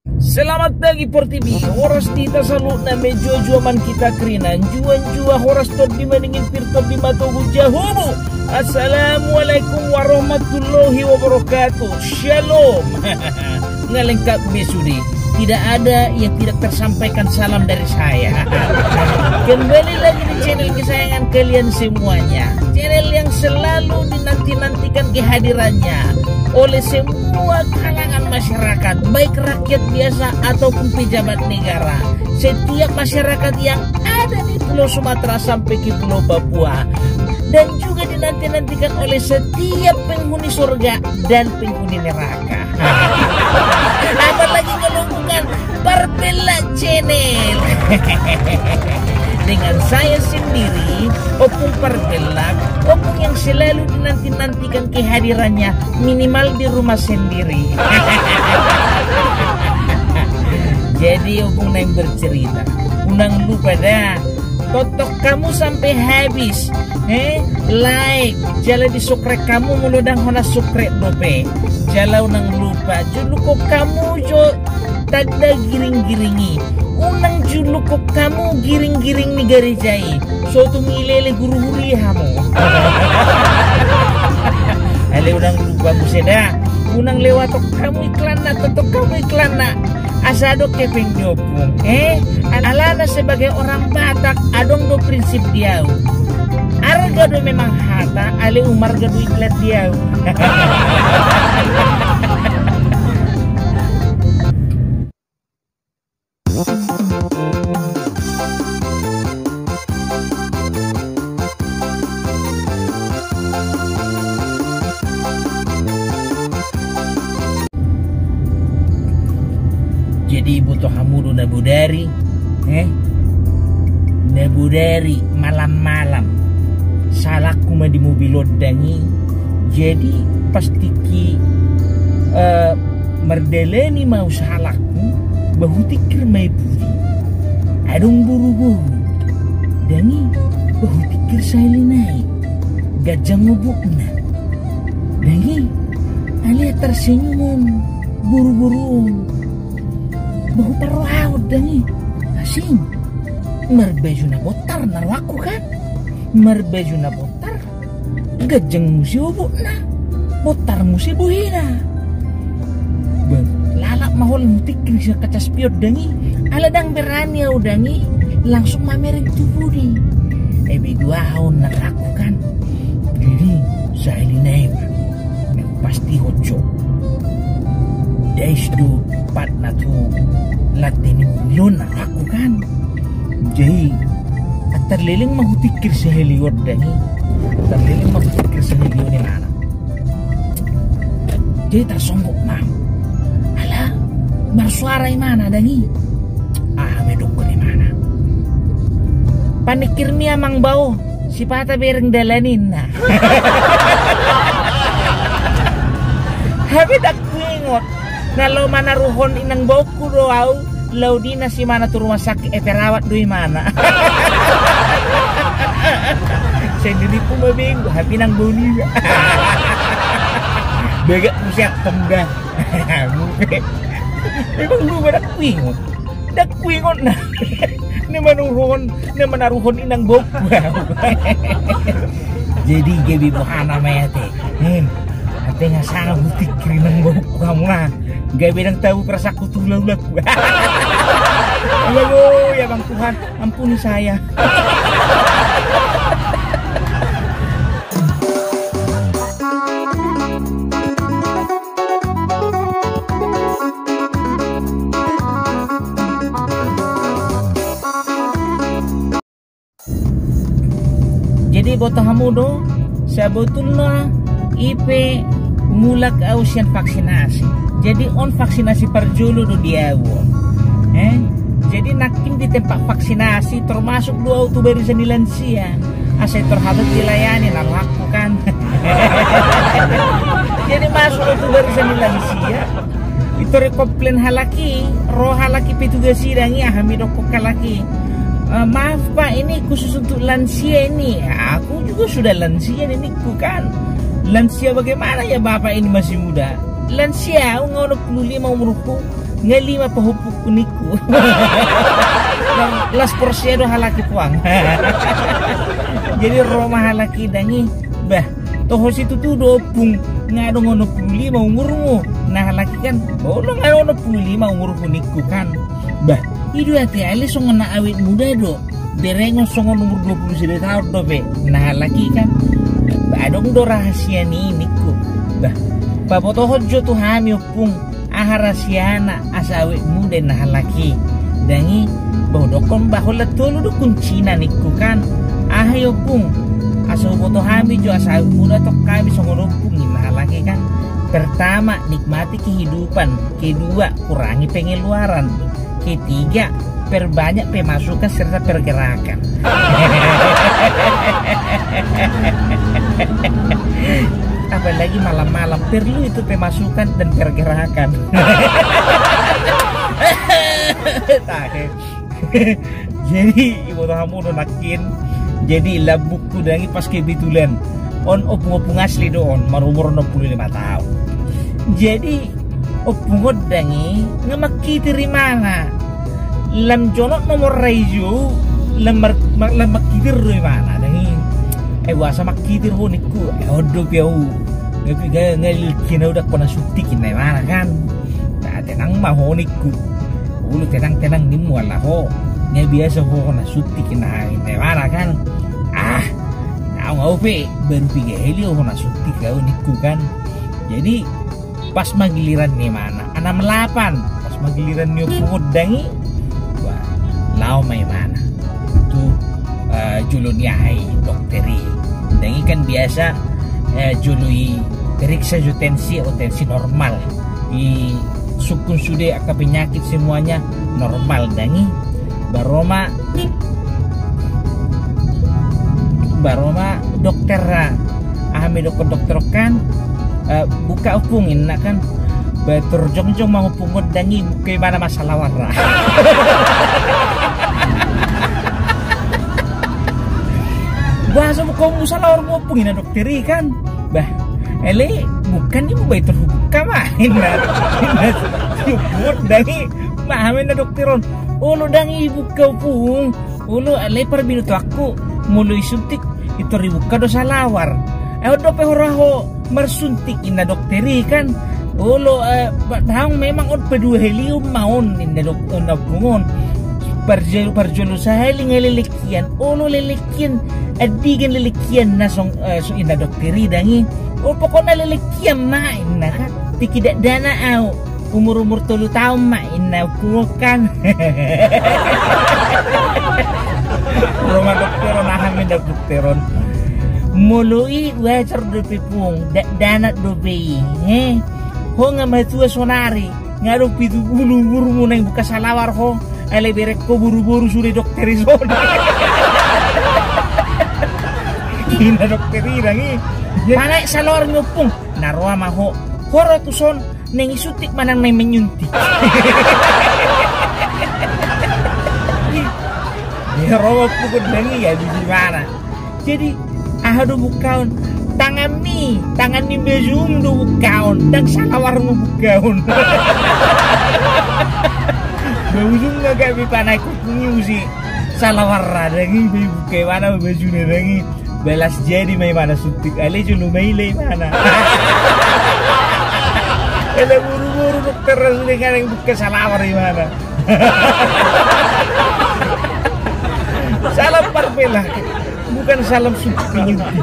Selamat pagi Portibi, horas dita salut na medyo man kita krinan juan horas tot di maningin pirtot di matogu jahubu. Assalamualaikum warahmatullahi wabarakatuh. Shalom. Ngalengkap besudi, tidak ada yang tidak tersampaikan salam dari saya. Kembali lagi di channel kesayangan kalian semuanya, channel yang selalu dinanti-nantikan kehadirannya oleh semua kalangan masyarakat, baik rakyat biasa ataupun pejabat negara. Setiap masyarakat yang ada di Pulau Sumatera sampai ke Pulau Papua, dan juga dinanti-nantikan oleh setiap penghuni surga dan penghuni neraka. Apalagi kalau bukan Parpela Channel. Dengan saya sendiri, Opung Parpela, Opung yang selalu dinanti-nantikan kehadirannya minimal di rumah sendiri. Jadi Opung yang bercerita, unang lupa dah, totok kamu sampai habis, like, jala di sukrek kamu muludang hona sukrek dope, jala unang lupa, julukok kamu jo tada giring-giringi, unang julukok kamu giring-giring ni garijai, so tumilele guru hurihamu. Ale unang lupa museda, unang lewatok kamu iklan na, totok kamu iklan na. Asado kepeng nyopong, alana sebagai orang Batak adong do prinsip diau. Arga do memang hata, ale umar gado iklat diau. Jadi butuh hamudu nabudari, nabudari malam-malam salahku mah di mobil lodangi. Jadi pasti ki merdeleni mau salahku bahu tikir mai budi adong buru-buru dangi bahu tikir saya naik gajah ngobokna dangi alia tersenyum buru-buru bahu parwau dangi asing merbaju na botar narwaku kan merbaju na botar gajeng musi obokna botar musi buhina bang lalak mahol mutikir siya kaca spiot dangi aladang berani au dangi langsung mamereng tubudi biguahon naraku kan jadi saya naik pasti hoco dais do pat na tu latini milyon naraku kan jadi terliling mahutikir sa helior dangi terliling mahutikir sa helior ni mana jadi tersonggok mam ala bersuara mana dangi medok ni mana panikir mi amang bau si pata bereng dalanin na habis dak kuingot kalau mana ruhon inang bauku doau laudina si mana tu rumah sakit perawat dui mana sendiri pun mabenggo happy nang boni begak musiak pemda memang lu dak kuingot na ne manuruhon inang bauku jadi gabi buhana mayate ate nga sana butik kirinang bauku kamu na gabi nang tahu perasaku tulau-lau. Ya Bang Tuhan, ampuni saya. Jadi botong hamudo, sebetulnya IP mulak ausian vaksinasi. Jadi on vaksinasi perjulu do diawon. Jadi nakim di tempat vaksinasi termasuk 2 auto barisan di lansia. Asai terhambat dilayani lakukan. Jadi masuk auto barisan di lansia. Itu rekomplain halaki, roh halaki petugas sidangi hamidokok halaki. Maaf Pak, ini khusus untuk lansia ini. Aku juga sudah lansia ini bukan. Lansia bagaimana ya Bapak ini masih muda? Lansia, ngono 25 umurku ngalima pahupuk uniku. Las porsiado halaki puang. Jadi Roma halaki dangi bah toho situ tuh dopung ngado ngono 25 umurmu. Nah halaki kan bolong ngado 25 umur uniku kan. Bah idu hati ali songona awet muda do. Berengo songon umur 20 tahun do be. Nah halaki kan adong do rahasia ni niku. Bah papoto hojo tuh hami opung aha rahasiana asa awet muda nah halaki. Dangi bodokon bahula tulu do kuncina niku kan. Ayo pung asa foto hami jo asa muda tok kami songono pung nah lagi kan. Pertama nikmati kehidupan, kedua kurangi pengeluaran, ketiga perbanyak pemasukan serta pergerakan. Apalagi malam-malam perlu itu pemasukan dan pergerakan. Jadi ibu kamu udah nakin. Jadi labukku dangi pas kebetulan on opung asli do on marumur 65 tahun. Jadi opung dangi ngamaki mana lam jonok nomor raiju lam makitir do mana dangi wasa makitir ho niku odo piau ngapi ngalil kina udah kona sutikin mana kan tak tenang mah ho niku ulu tenang nimu ala ho nya biasa ho kona sutikin mana kan ngau pe baru piga heli ho kona sutik kau niku kan. Jadi pas magiliran ni mana 68 pas magiliran ni opung dangi wah lau mai mana tu julunya hai dokteri dangi kan biasa jului periksa jo tensi normal i sukun sudah akak penyakit semuanya normal dangi baroma dokter ahami dokter kan buka upungin nak kan betur jong mau pungut dangi buka mana masalah warna. Bahasa buka masalah warna upungin dokter kan bah ele bukan ibu bayi terbuka main buat dangi mahamin dokteron ulu dangi buka upung ulu lepar minutu aku mulai suntik itu ribuka dosa lawar dope horaho mersuntik ina dokteri kan ulo tahang memang on pedua helium maun ina pungon parjolo sahali ngelelekian ulo lelekian adigan lelekian na so ina dokteri dangi pokoknya lelekian main na kan tikidak dana au umur 3 tahun main na kan. Rumah dokteron ahamin dokteron mului wajar do pipung danat do bei ho ngamatua sonari ngaro pitu buru-buru mo nang buka salawar ho ale berek ko buru-buru sudah dokteri zona. Ina dokteri rangi mana salawar ngopung narwa maho horo tuson neng isutik manang nang menyuntik. Ya roba pukul dangi ya di mana. Jadi ahado bukaon tangan ni bezum do bukaon dan salawar mo bukaon. Bezum ngagak bipanay ko kungyusi salawar dangi buka mana baju dangi belas jadi may mana suntik ale julu may lay mana. Ele buru-buru dokter dengan yang buka salawar di mana. Salam parpela bukan salam suntik penyuntik.